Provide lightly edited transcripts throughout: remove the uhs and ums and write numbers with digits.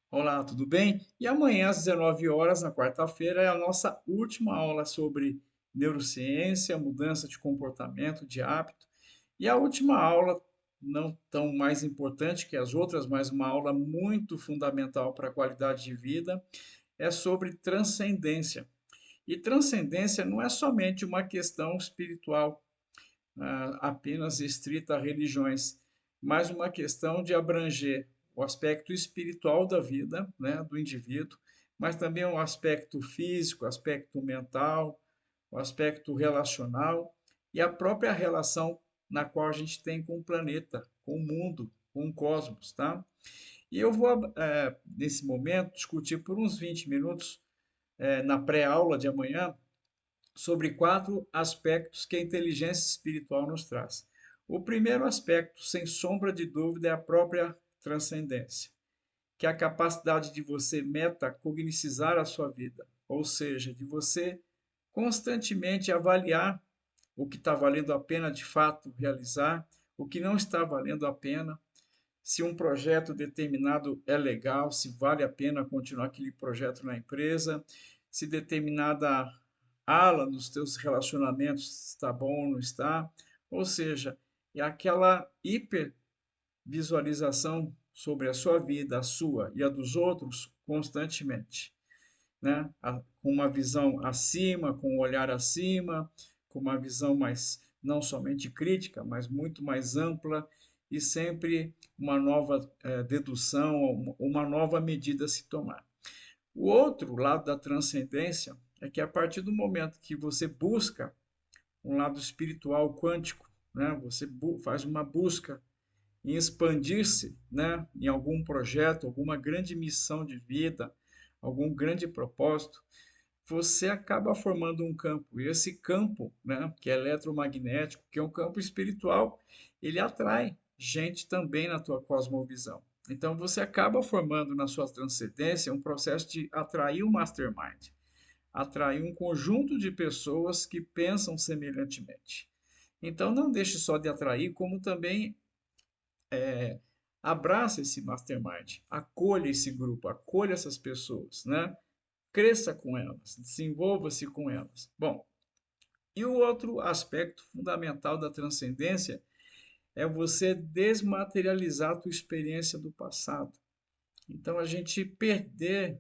Olá, tudo bem? E amanhã às 19 horas, na quarta-feira, é a nossa última aula sobre neurociência, mudança de comportamento, de hábito. E a última aula, não tão mais importante que as outras, mas uma aula muito fundamental para a qualidade de vida, é sobre transcendência. E transcendência não é somente uma questão espiritual, apenas estrita a religiões, mas uma questão de abranger o aspecto espiritual da vida, né, do indivíduo, mas também o aspecto físico, o aspecto mental, o aspecto relacional e a própria relação na qual a gente tem com o planeta, com o mundo, com o cosmos, tá? E eu vou, nesse momento, discutir por uns 20 minutos, na pré-aula de amanhã, sobre quatro aspectos que a inteligência espiritual nos traz. O primeiro aspecto, sem sombra de dúvida, é a própria transcendência, que é a capacidade de você metacognicizar a sua vida, ou seja, de você constantemente avaliar o que está valendo a pena de fato realizar, o que não está valendo a pena, se um projeto determinado é legal, se vale a pena continuar aquele projeto na empresa, se determinada ala nos teus relacionamentos está bom ou não está. Ou seja, é aquela hipervisualização sobre a sua vida, a sua e a dos outros constantemente, né? Com uma visão acima, com um olhar acima, com uma visão mais não somente crítica, mas muito mais ampla e sempre uma nova dedução, uma nova medida a se tomar. O outro lado da transcendência é que a partir do momento que você busca um lado espiritual quântico, né, você faz uma busca em expandir-se, né, em algum projeto, alguma grande missão de vida, algum grande propósito, você acaba formando um campo. E esse campo, né, que é eletromagnético, que é um campo espiritual, ele atrai gente também na tua cosmovisão. Então você acaba formando na sua transcendência um processo de atrair o mastermind, atrair um conjunto de pessoas que pensam semelhantemente. Então não deixe só de atrair, como também abraça esse mastermind, acolha esse grupo, acolha essas pessoas, né? Cresça com elas, desenvolva-se com elas. Bom, e o outro aspecto fundamental da transcendência é você desmaterializar a tua experiência do passado. Então, a gente perder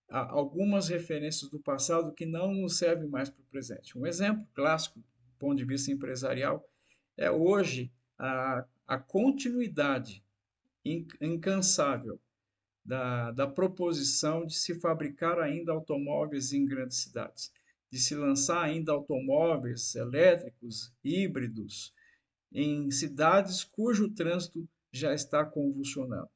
algumas referências do passado que não nos servem mais para o presente. Um exemplo clássico, do ponto de vista empresarial, é hoje a continuidade incansável da proposição de se fabricar ainda automóveis em grandes cidades, de se lançar ainda automóveis elétricos, híbridos, em cidades cujo trânsito já está convulsionando.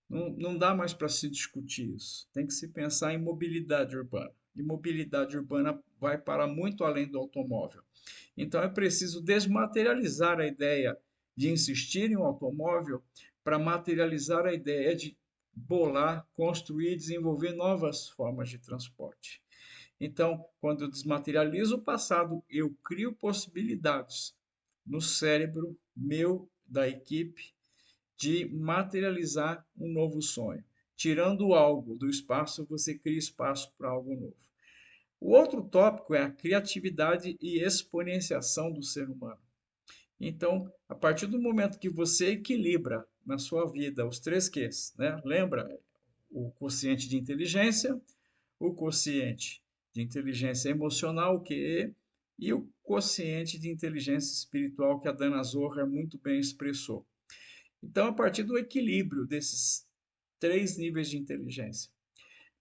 Não dá mais para se discutir isso. Tem que se pensar em mobilidade urbana. E mobilidade urbana vai para muito além do automóvel. Então é preciso desmaterializar a ideia de insistir em um automóvel para materializar a ideia de bolar, construir, desenvolver novas formas de transporte. Então, quando eu desmaterializo o passado, eu crio possibilidades no cérebro meu, da equipe, de materializar um novo sonho. Tirando algo do espaço, você cria espaço para algo novo. O outro tópico é a criatividade e exponenciação do ser humano. Então, a partir do momento que você equilibra na sua vida os três Qs, né? Lembra? O quociente de inteligência, o quociente de inteligência emocional, o QE, e o quociente de inteligência espiritual, que a Dana Zohar muito bem expressou. Então, a partir do equilíbrio desses três níveis de inteligência,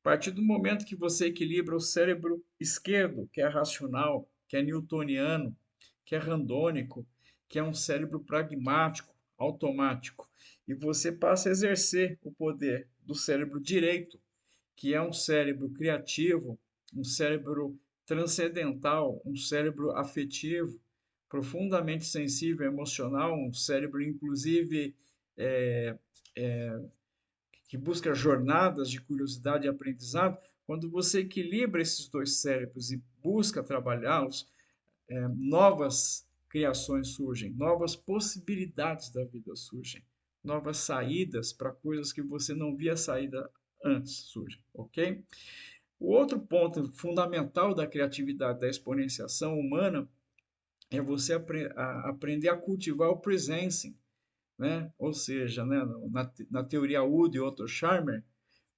a partir do momento que você equilibra o cérebro esquerdo, que é racional, que é newtoniano, que é randônico, que é um cérebro pragmático, automático, e você passa a exercer o poder do cérebro direito, que é um cérebro criativo, um cérebro transcendental, um cérebro afetivo, profundamente sensível, emocional, um cérebro, inclusive, é, é, que busca jornadas de curiosidade e aprendizado. Quando você equilibra esses dois cérebros e busca trabalhá-los, novas criações surgem, novas possibilidades da vida surgem, novas saídas para coisas que você não via saída antes surgem, ok? O outro ponto fundamental da criatividade, da exponenciação humana, é você aprender a cultivar o presencing, né? Ou seja, né, na teoria Wood e Otto Scharmer,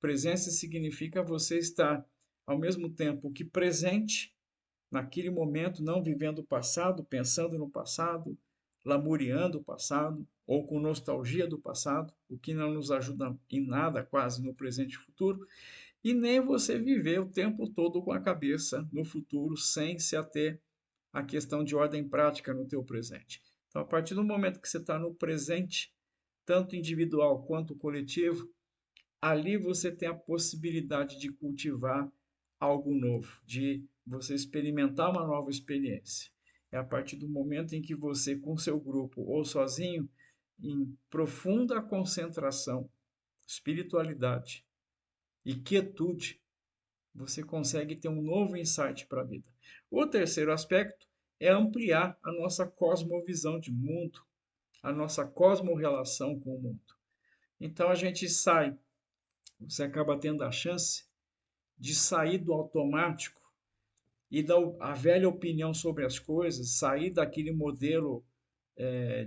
presença significa você estar ao mesmo tempo que presente naquele momento, não vivendo o passado, pensando no passado, lamuriando o passado ou com nostalgia do passado, o que não nos ajuda em nada quase no presente e futuro, e nem você viver o tempo todo com a cabeça no futuro sem se ater à questão de ordem prática no teu presente. Então, a partir do momento que você está no presente, tanto individual quanto coletivo, ali você tem a possibilidade de cultivar algo novo, de você experimentar uma nova experiência. É a partir do momento em que você, com seu grupo ou sozinho, em profunda concentração, espiritualidade e quietude, você consegue ter um novo insight para a vida. O terceiro aspecto é ampliar a nossa cosmovisão de mundo, a nossa cosmorrelação com o mundo. Então a gente sai, você acaba tendo a chance de sair do automático e da a velha opinião sobre as coisas, sair daquele modelo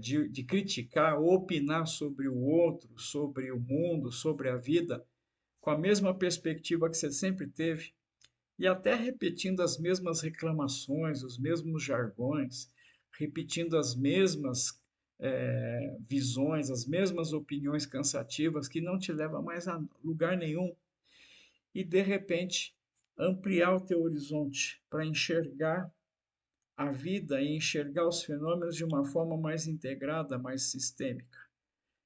de criticar ou opinar sobre o outro, sobre o mundo, sobre a vida, com a mesma perspectiva que você sempre teve, e até repetindo as mesmas reclamações, os mesmos jargões, repetindo as mesmas visões, as mesmas opiniões cansativas que não te levam mais a lugar nenhum, e de repente ampliar o teu horizonte para enxergar a vida e enxergar os fenômenos de uma forma mais integrada, mais sistêmica.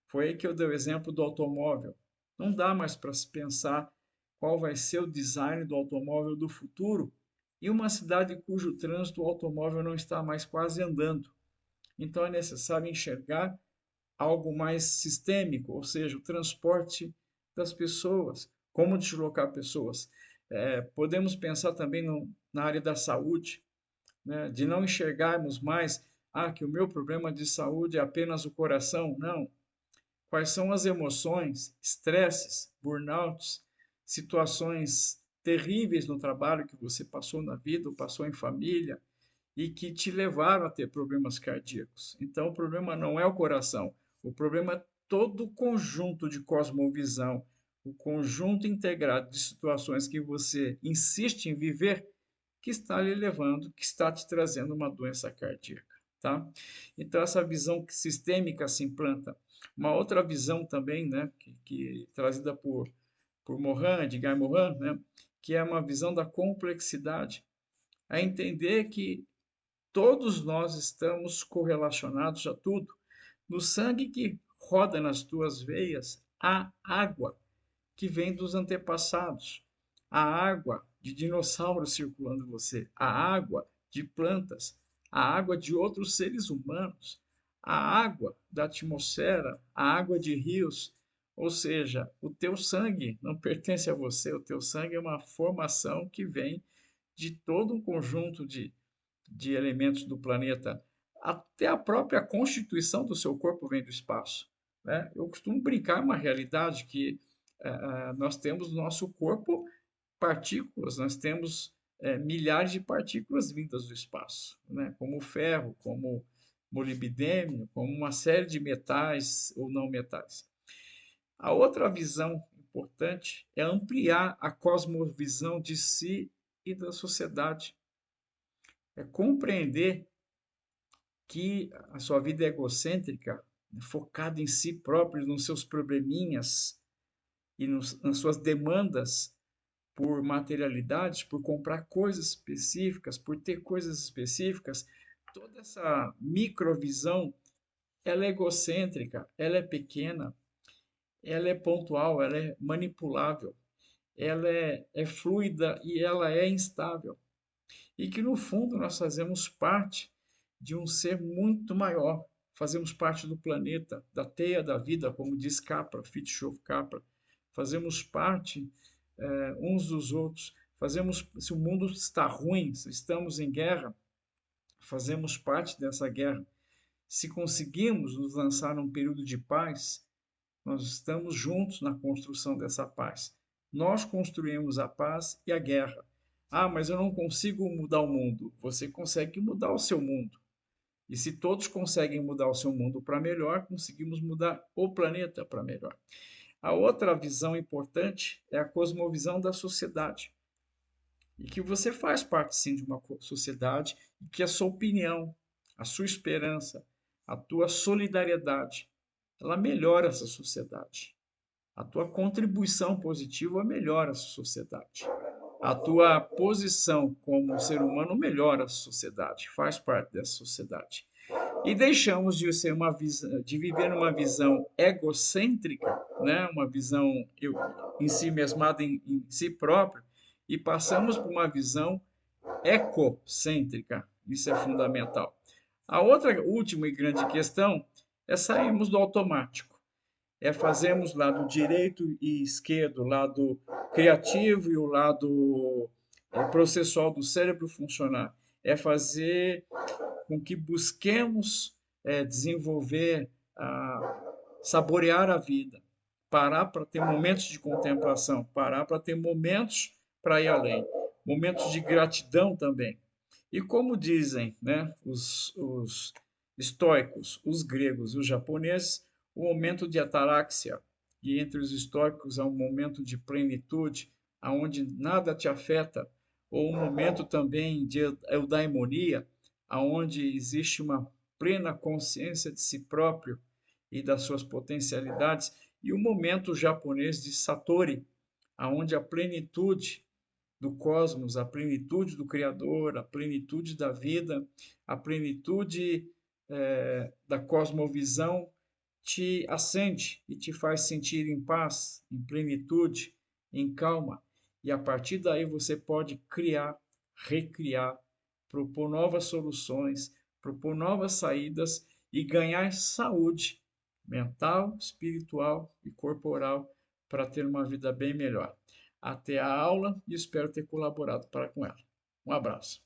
Foi aí que eu dei o exemplo do automóvel. Não dá mais para se pensar qual vai ser o design do automóvel do futuro em uma cidade cujo trânsito o automóvel não está mais quase andando. Então é necessário enxergar algo mais sistêmico, ou seja, o transporte das pessoas, como deslocar pessoas. Podemos pensar também na área da saúde, né, de não enxergarmos mais que o meu problema de saúde é apenas o coração. Não. Quais são as emoções, estresses, burnouts, situações terríveis no trabalho que você passou na vida ou passou em família e que te levaram a ter problemas cardíacos. Então, o problema não é o coração, o problema é todo o conjunto de cosmovisão, o conjunto integrado de situações que você insiste em viver que está lhe levando, que está te trazendo uma doença cardíaca, tá? Então, essa visão sistêmica se implanta. Uma outra visão também, né, que trazida por Morin, Edgar Morin, né, que é uma visão da complexidade, a entender que todos nós estamos correlacionados a tudo. No sangue que roda nas tuas veias, há água que vem dos antepassados, há água de dinossauros circulando em você, há água de plantas, há água de outros seres humanos, há água da atmosfera, há água de rios. Ou seja, o teu sangue não pertence a você, o teu sangue é uma formação que vem de todo um conjunto de elementos do planeta, até a própria constituição do seu corpo vem do espaço, né? Eu costumo brincar uma realidade que nós temos no nosso corpo partículas, nós temos milhares de partículas vindas do espaço, né? Como o ferro, como molibdênio, como uma série de metais ou não metais. A outra visão importante é ampliar a cosmovisão de si e da sociedade. É compreender que a sua vida é egocêntrica, focada em si próprio, nos seus probleminhas e nas suas demandas por materialidades, por comprar coisas específicas, por ter coisas específicas, toda essa microvisão, ela é egocêntrica, ela é pequena, ela é pontual, ela é manipulável, ela é fluida e ela é instável. E que no fundo nós fazemos parte de um ser muito maior, fazemos parte do planeta, da teia da vida, como diz Capra, Fritjof Capra, fazemos parte uns dos outros, fazemos, se o mundo está ruim, se estamos em guerra, fazemos parte dessa guerra. Se conseguimos nos lançar num período de paz, nós estamos juntos na construção dessa paz. Nós construímos a paz e a guerra. Ah, mas eu não consigo mudar o mundo. Você consegue mudar o seu mundo. E se todos conseguem mudar o seu mundo para melhor, conseguimos mudar o planeta para melhor. A outra visão importante é a cosmovisão da sociedade. E que você faz parte sim de uma sociedade e que a sua opinião, a sua esperança, a tua solidariedade, ela melhora essa sociedade. A tua contribuição positiva melhora a sociedade. A tua posição como ser humano melhora a sociedade, faz parte dessa sociedade. E deixamos de ser de viver uma visão egocêntrica, né? Uma visão em si mesmada em si próprio, e passamos por uma visão ecocêntrica. Isso é fundamental. A outra última e grande questão é sairmos do automático. É fazermos lado direito e esquerdo, o lado criativo e o lado processual do cérebro funcionar. É fazer com que busquemos desenvolver, saborear a vida, parar para ter momentos de contemplação, parar para ter momentos para ir além, momentos de gratidão também. E como dizem, né, os estoicos, os gregos, os japoneses, o momento de ataraxia, e entre os estoicos há um momento de plenitude, aonde nada te afeta, ou um momento também de eudaimonia, aonde existe uma plena consciência de si próprio e das suas potencialidades, e o momento japonês de Satori, aonde a plenitude do cosmos, a plenitude do Criador, a plenitude da vida, a plenitude da cosmovisão te acende e te faz sentir em paz, em plenitude, em calma. E a partir daí você pode criar, recriar, propor novas soluções, propor novas saídas e ganhar saúde mental, espiritual e corporal para ter uma vida bem melhor. Até a aula e espero ter colaborado para com ela. Um abraço.